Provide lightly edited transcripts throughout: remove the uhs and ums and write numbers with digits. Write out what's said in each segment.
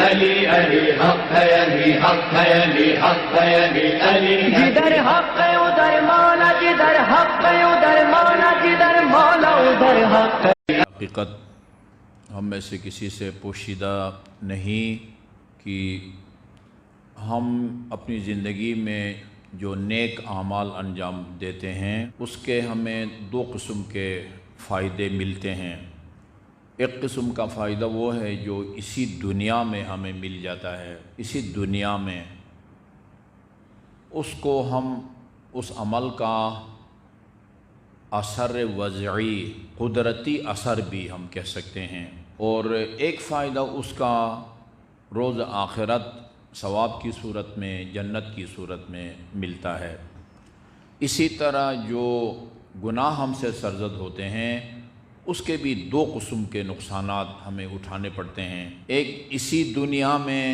علی علی حق ہے، علی حق ہے، علی حق ہے، علی علی جدھر حق ہے ادھر مولا، جدھر حق ہے ادھر مولا، جدھر مولا ادھر حق ہے۔ حقیقت ہم میں سے کسی سے پوشیدہ نہیں کہ ہم اپنی زندگی میں جو نیک اعمال انجام دیتے ہیں اس کے ہمیں دو قسم کے فائدے ملتے ہیں۔ ایک قسم کا فائدہ وہ ہے جو اسی دنیا میں ہمیں مل جاتا ہے، اسی دنیا میں اس کو ہم اس عمل کا اثر وضعی، قدرتی اثر بھی ہم کہہ سکتے ہیں، اور ایک فائدہ اس کا روز آخرت ثواب کی صورت میں، جنت کی صورت میں ملتا ہے۔ اسی طرح جو گناہ ہم سے سرزد ہوتے ہیں اس کے بھی دو قسم کے نقصانات ہمیں اٹھانے پڑتے ہیں، ایک اسی دنیا میں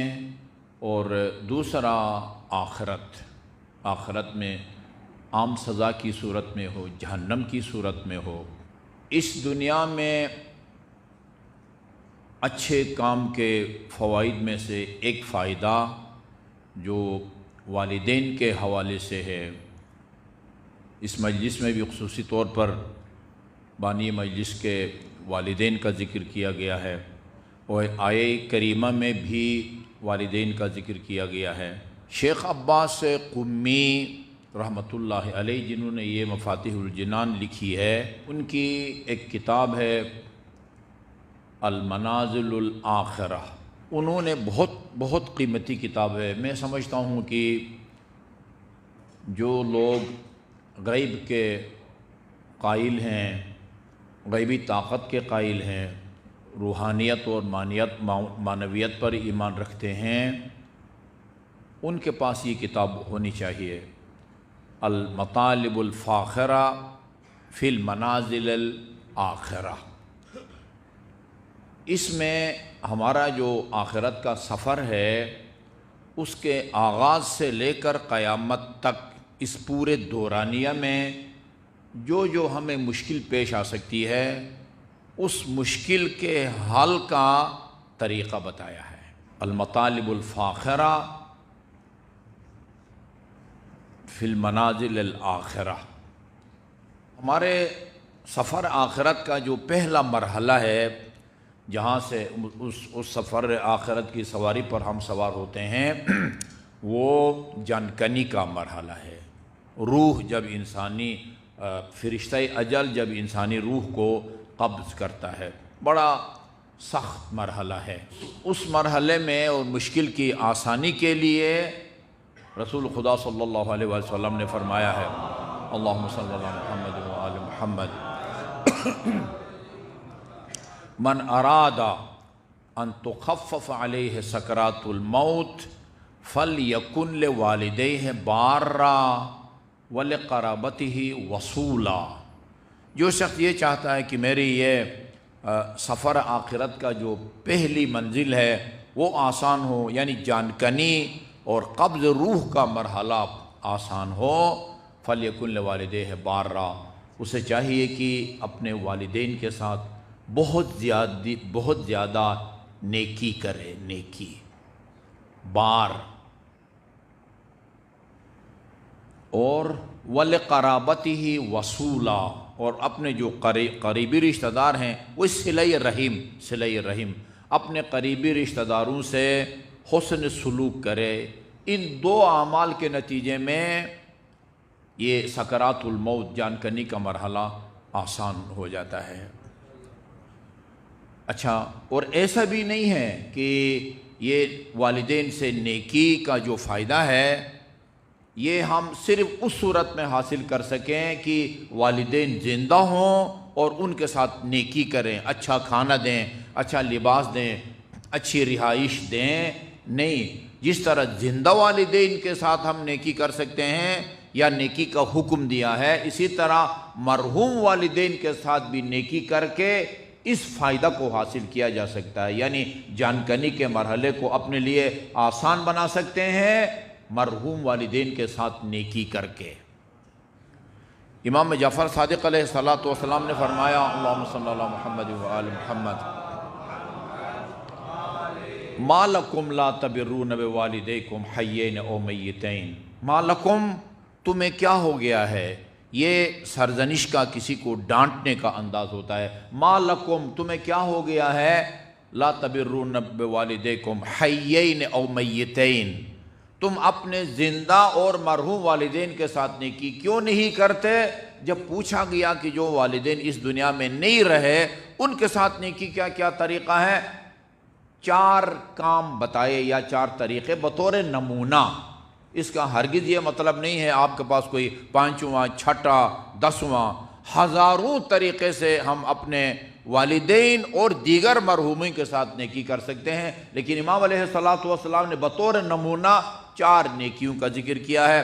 اور دوسرا آخرت میں عام سزا کی صورت میں ہو، جہنم کی صورت میں ہو۔ اس دنیا میں اچھے کام کے فوائد میں سے ایک فائدہ جو والدین کے حوالے سے ہے، اس مجلس میں بھی خصوصی طور پر بانی مجلس کے والدین کا ذکر کیا گیا ہے، اور آیہ کریمہ میں بھی والدین کا ذکر کیا گیا ہے۔ شیخ عباس قمی رحمۃ اللہ علیہ، جنہوں نے یہ مفاتیح الجنان لکھی ہے، ان کی ایک کتاب ہے المنازل الآخرہ۔ انہوں نے بہت قیمتی کتاب ہے۔ میں سمجھتا ہوں کہ جو لوگ غیب کے قائل ہیں، غیبی طاقت کے قائل ہیں، روحانیت اور معنویت پر ایمان رکھتے ہیں، ان کے پاس یہ کتاب ہونی چاہیے، المطالب الفاخرہ فی المنازل الآخرہ۔ اس میں ہمارا جو آخرت کا سفر ہے اس کے آغاز سے لے کر قیامت تک اس پورے دورانیہ میں جو ہمیں مشکل پیش آ سکتی ہے اس مشکل کے حل کا طریقہ بتایا ہے۔ المطالب الفاخرہ فی المنازل الآخرہ۔ ہمارے سفر آخرت کا جو پہلا مرحلہ ہے، جہاں سے اس سفر آخرت کی سواری پر ہم سوار ہوتے ہیں، وہ جانکنی کا مرحلہ ہے۔ روح جب انسانی فرشتہ اجل جب انسانی روح کو قبض کرتا ہے، بڑا سخت مرحلہ ہے۔ اس مرحلے میں اور مشکل کی آسانی کے لیے رسول خدا صلی اللہ علیہ وسلم نے فرمایا ہے، اللہم صلی اللہ علیہ محمد و آل محمد، من اراد ان تخفف علیہ سکرات الموت فلیکن لوالدیہ بارا ولقرابتہ وصولا۔ جو شخص یہ چاہتا ہے کہ میری یہ سفر آخرت کا جو پہلی منزل ہے وہ آسان ہو، یعنی جانکنی اور قبض روح کا مرحلہ آسان ہو، فلیکن لوالدیہ بارا، اسے چاہیے کہ اپنے والدین کے ساتھ بہت زیادہ نیکی کرے، نیکی، بار، اور وَلِقَرَابَتِهِ وَصُولًا، اور اپنے جو قریبی رشتہ دار ہیں وہ صلہ رحم، اپنے قریبی رشتہ داروں سے حسن سلوک کرے۔ ان دو اعمال کے نتیجے میں یہ سکرات الموت، جانکنی کا مرحلہ آسان ہو جاتا ہے۔ اچھا، اور ایسا بھی نہیں ہے کہ یہ والدین سے نیکی کا جو فائدہ ہے یہ ہم صرف اس صورت میں حاصل کر سکیں کہ والدین زندہ ہوں اور ان کے ساتھ نیکی کریں، اچھا کھانا دیں، اچھا لباس دیں، اچھی رہائش دیں۔ نہیں، جس طرح زندہ والدین کے ساتھ ہم نیکی کر سکتے ہیں یا نیکی کا حکم دیا ہے، اسی طرح مرحوم والدین کے ساتھ بھی نیکی کر کے اس فائدہ کو حاصل کیا جا سکتا ہے، یعنی جانکنی کے مرحلے کو اپنے لیے آسان بنا سکتے ہیں مرحوم والدین کے ساتھ نیکی کر کے۔ امام جعفر صادق علیہ السلام نے فرمایا، اللہم صلی اللہ علیہ محمد و آل محمد، ما لکم لا تبرون بوالدیکم حیین او میتین، ما لکم تمہیں کیا ہو گیا ہے، یہ سرزنش کا کسی کو ڈانٹنے کا انداز ہوتا ہے. ما لکم تمہیں کیا ہو گیا ہے، لا تبرون بوالدیکم حیین او میتین، تم اپنے زندہ اور مرحوم والدین کے ساتھ نیکی کیوں نہیں کرتے؟ جب پوچھا گیا کہ جو والدین اس دنیا میں نہیں رہے ان کے ساتھ نیکی کیا کیا طریقہ ہے، 4 کام بتائے یا 4 طریقے بطور نمونہ. اس کا ہرگز یہ مطلب نہیں ہے آپ کے پاس کوئی 5واں 6واں 10واں، ہزاروں طریقے سے ہم اپنے والدین اور دیگر مرحومین کے ساتھ نیکی کر سکتے ہیں، لیکن امام علیہ السلام نے بطور نمونہ 4 نیکیوں کا ذکر کیا ہے.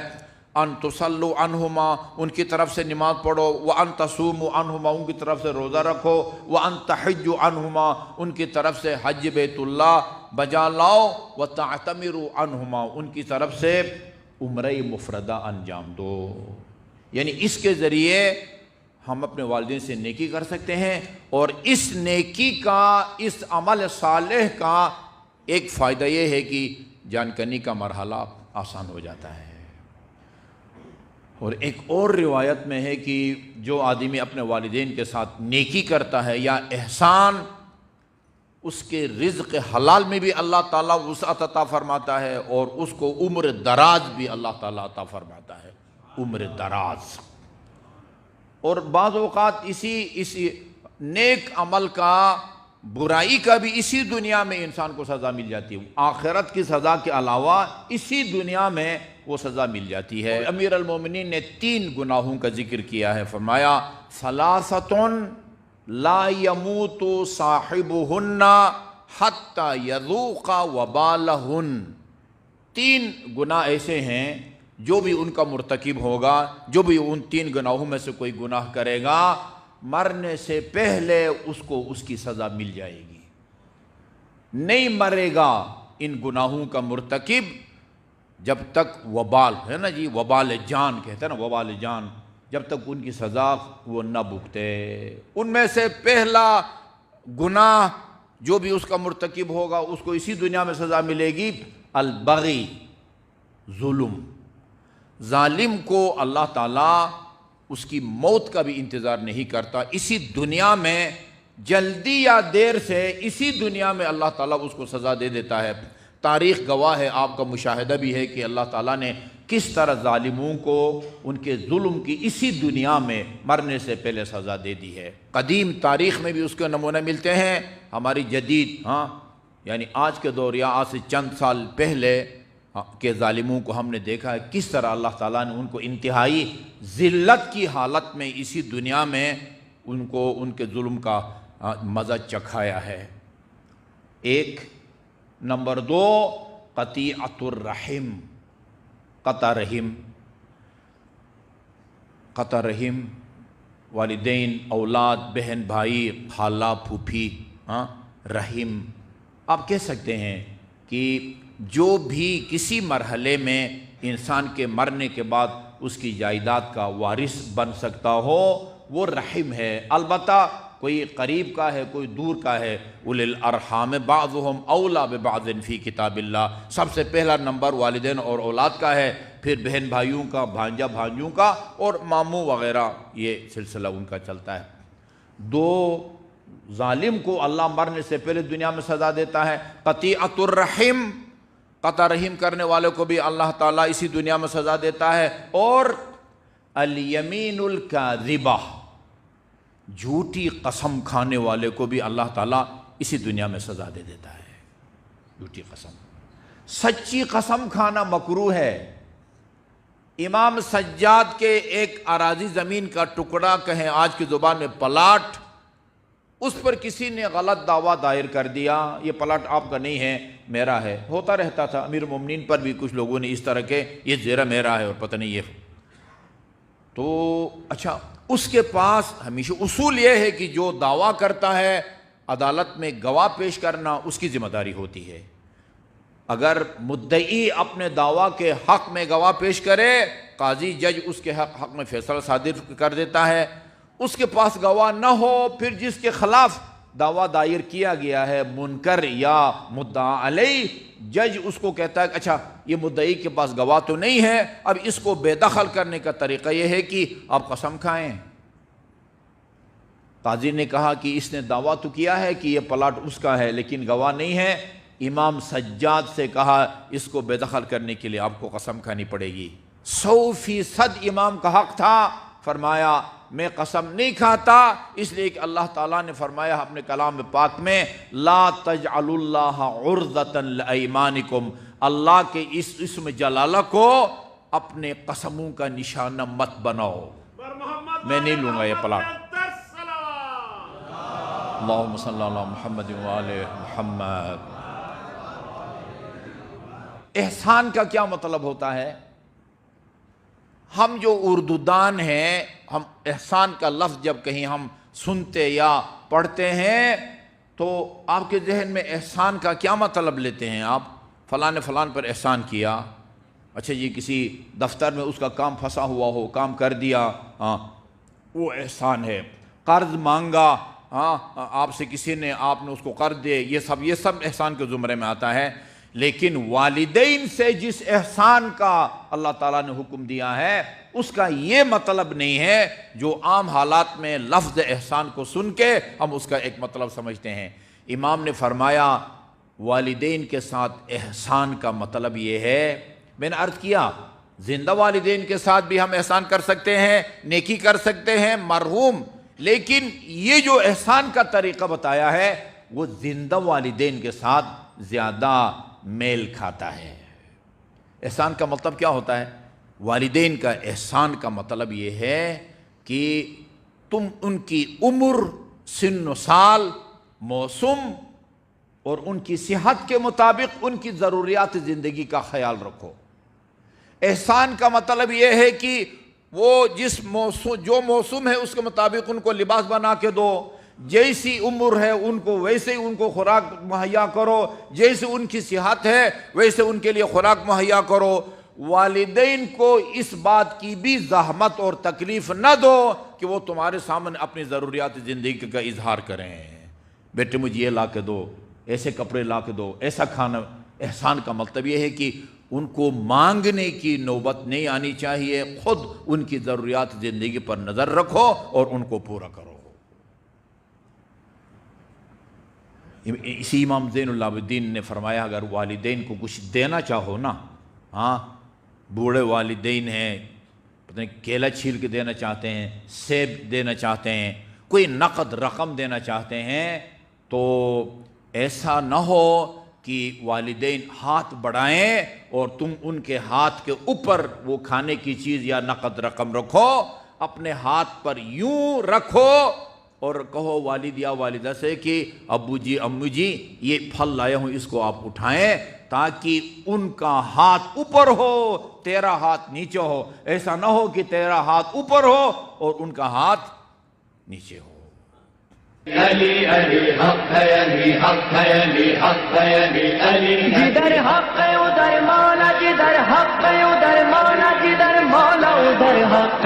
ان تصلوا عنہما، ان کی طرف سے نماز پڑھو، وان تصوموا عنہما، ان کی طرف سے روزہ رکھو، وان تحجوا عنہما، ان کی طرف سے حج بیت اللہ بجا لاؤ، وتعتمروا عنہما، ان کی طرف سے عمرہ مفردہ انجام دو. یعنی اس کے ذریعے ہم اپنے والدین سے نیکی کر سکتے ہیں، اور اس نیکی کا، اس عمل صالح کا ایک فائدہ یہ ہے کہ جان کنی کا مرحلہ آسان ہو جاتا ہے. اور ایک اور روایت میں ہے کہ جو آدمی اپنے والدین کے ساتھ نیکی کرتا ہے یا احسان، اس کے رزق حلال میں بھی اللہ تعالیٰ وسعت عطا فرماتا ہے، اور اس کو عمر دراز بھی اللہ تعالیٰ عطا فرماتا ہے، عمر دراز. اور بعض اوقات اسی نیک عمل کا، برائی کا بھی اسی دنیا میں انسان کو سزا مل جاتی ہے، آخرت کی سزا کے علاوہ اسی دنیا میں وہ سزا مل جاتی ہے. امیر المومنین نے 3 گناہوں کا ذکر کیا ہے، فرمایا ثلاثۃ لا يموت صاحبہن حتی یذوق وبالہن. 3 گناہ ایسے ہیں جو بھی ان کا مرتکب ہوگا، جو بھی ان 3 گناہوں میں سے کوئی گناہ کرے گا، مرنے سے پہلے اس کو اس کی سزا مل جائے گی. نہیں مرے گا ان گناہوں کا مرتکب جب تک وبال ہے نا جی، وبال جان کہتے ہیں نا، وبال جان، جب تک ان کی سزا وہ نہ بھگتے. ان میں سے پہلا گناہ جو بھی اس کا مرتکب ہوگا اس کو اسی دنیا میں سزا ملے گی، البغی، ظلم. ظالم کو اللہ تعالیٰ اس کی موت کا بھی انتظار نہیں کرتا، اسی دنیا میں جلدی یا دیر سے اسی دنیا میں اللہ تعالیٰ اس کو سزا دے دیتا ہے. تاریخ گواہ ہے، آپ کا مشاہدہ بھی ہے کہ اللہ تعالیٰ نے کس طرح ظالموں کو ان کے ظلم کی اسی دنیا میں مرنے سے پہلے سزا دے دی ہے. قدیم تاریخ میں بھی اس کے نمونے ملتے ہیں، ہماری جدید یعنی آج کے دور یا آج سے چند سال پہلے کے ظالموں کو ہم نے دیکھا ہے کس طرح اللہ تعالیٰ نے ان کو انتہائی ذلت کی حالت میں اسی دنیا میں ان کو ان کے ظلم کا مزہ چکھایا ہے. 1 نمبر 2 قطیعۃ الرحم، قطع رحم، والدین، اولاد، بہن بھائی، خالہ پھوپھی، رحم. آپ کہہ سکتے ہیں کہ جو بھی کسی مرحلے میں انسان کے مرنے کے بعد اس کی جائیداد کا وارث بن سکتا ہو وہ رحم ہے. البتہ کوئی قریب کا ہے، کوئی دور کا ہے. اولی الارحام بعضهم اولی ببعض فی کتاب اللہ. سب سے پہلا نمبر والدین اور اولاد کا ہے، پھر بہن بھائیوں کا، بھانجا بھانجوں کا، اور ماموں وغیرہ، یہ سلسلہ ان کا چلتا ہے. 2 ظالم کو اللہ مرنے سے پہلے دنیا میں سزا دیتا ہے. قطیعۃ الرحم، قطع رحم کرنے والے کو بھی اللہ تعالیٰ اسی دنیا میں سزا دیتا ہے. اور الیمین الکاذبہ، جھوٹی قسم کھانے والے کو بھی اللہ تعالیٰ اسی دنیا میں سزا دے دیتا ہے. جھوٹی قسم، سچی قسم کھانا مکروہ ہے. امام سجاد کے ایک اراضی زمین کا ٹکڑا، کہیں آج کی زبان میں پلاٹ، اس پر کسی نے غلط دعویٰ دائر کر دیا، یہ پلاٹ آپ کا نہیں ہے، میرا ہے. ہوتا رہتا تھا، امیر المومنین پر بھی کچھ لوگوں نے اس طرح کے، یہ زیرہ میرا ہے اور پتہ نہیں یہ. تو اچھا، اس کے پاس ہمیشہ اصول یہ ہے کہ جو دعویٰ کرتا ہے عدالت میں گواہ پیش کرنا اس کی ذمہ داری ہوتی ہے. اگر مدعی اپنے دعویٰ کے حق میں گواہ پیش کرے، قاضی جج اس کے حق میں فیصلہ صادر کر دیتا ہے. اس کے پاس گواہ نہ ہو، پھر جس کے خلاف دعویٰ دائر کیا گیا ہے منکر یا مدعا علیہ، جج اس کو کہتا ہے کہ اچھا یہ مدعی کے پاس گواہ تو نہیں ہے، اب اس کو بے دخل کرنے کا طریقہ یہ ہے کہ آپ قسم کھائیں۔ قاضی نے کہا کہ اس نے دعویٰ تو کیا ہے کہ یہ پلاٹ اس کا ہے لیکن گواہ نہیں ہے۔ امام سجاد سے کہا اس کو بے دخل کرنے کے لیے آپ کو قسم کھانی پڑے گی۔ 100% امام کا حق تھا، فرمایا میں قسم نہیں کھاتا، اس لیے کہ اللہ تعالیٰ نے فرمایا اپنے کلام پاک میں لا تجعلوا اللہ عرضۃ لایمانکم، اللہ کے اس اسم جلالہ کو اپنے قسموں کا نشانہ مت بناؤ۔ میں نہیں لوں گا یہ پلاٹ۔ اللہم صلی علی محمد وآل محمد۔ احسان کا کیا مطلب ہوتا ہے؟ ہم جو اردو دان ہیں، ہم احسان کا لفظ جب کہیں ہم سنتے یا پڑھتے ہیں تو آپ کے ذہن میں احسان کا کیا مطلب لیتے ہیں؟ آپ فلاں نے فلاں پر احسان کیا، اچھا جی کسی دفتر میں اس کا کام پھنسا ہوا ہو، کام کر دیا، ہاں وہ احسان ہے۔ قرض مانگا، ہاں آپ سے کسی نے، آپ نے اس کو قرض دے، یہ سب احسان کے زمرے میں آتا ہے۔ لیکن والدین سے جس احسان کا اللہ تعالیٰ نے حکم دیا ہے اس کا یہ مطلب نہیں ہے جو عام حالات میں لفظ احسان کو سن کے ہم اس کا ایک مطلب سمجھتے ہیں۔ امام نے فرمایا والدین کے ساتھ احسان کا مطلب یہ ہے، میں نے عرض کیا زندہ والدین کے ساتھ بھی ہم احسان کر سکتے ہیں، نیکی کر سکتے ہیں، مرحوم، لیکن یہ جو احسان کا طریقہ بتایا ہے وہ زندہ والدین کے ساتھ زیادہ میل کھاتا ہے۔ احسان کا مطلب کیا ہوتا ہے؟ والدین کا احسان کا مطلب یہ ہے کہ تم ان کی عمر، سن و سال، موسم اور ان کی صحت کے مطابق ان کی ضروریات زندگی کا خیال رکھو۔ احسان کا مطلب یہ ہے کہ وہ جو موسم ہے اس کے مطابق ان کو لباس بنا کے دو، جیسی عمر ہے ان کو ویسے ہی ان کو خوراک مہیا کرو، جیسے ان کی صحت ہے ویسے ان کے لیے خوراک مہیا کرو۔ والدین کو اس بات کی بھی زحمت اور تکلیف نہ دو کہ وہ تمہارے سامنے اپنی ضروریات زندگی کا اظہار کریں، بیٹے مجھے یہ لا کے دو، ایسے کپڑے لا کے دو، ایسا کھانا۔ احسان کا مطلب یہ ہے کہ ان کو مانگنے کی نوبت نہیں آنی چاہیے، خود ان کی ضروریات زندگی پر نظر رکھو اور ان کو پورا کرو۔ اسی امام زین العابدین نے فرمایا اگر والدین کو کچھ دینا چاہو نا، ہاں بوڑھے والدین ہیں، پتہ نہیں کیلا چھیل کے دینا چاہتے ہیں، سیب دینا چاہتے ہیں، کوئی نقد رقم دینا چاہتے ہیں، تو ایسا نہ ہو کہ والدین ہاتھ بڑھائیں اور تم ان کے ہاتھ کے اوپر وہ کھانے کی چیز یا نقد رقم رکھو، اپنے ہاتھ پر یوں رکھو اور کہو والد یا والدہ سے کہ ابو جی امو جی یہ پھل لائے ہوں اس کو آپ اٹھائیں، تاکہ ان کا ہاتھ اوپر ہو تیرا ہاتھ نیچے ہو۔ ایسا نہ ہو کہ تیرا ہاتھ اوپر ہو اور ان کا ہاتھ نیچے ہو۔ علی علی حق ہے، علی حق ہے، علی حق ہے، علی جدھر حق ہے ادھر مولا، جدھر حق ہے ادھر مولا، جدھر مولا ادھر حق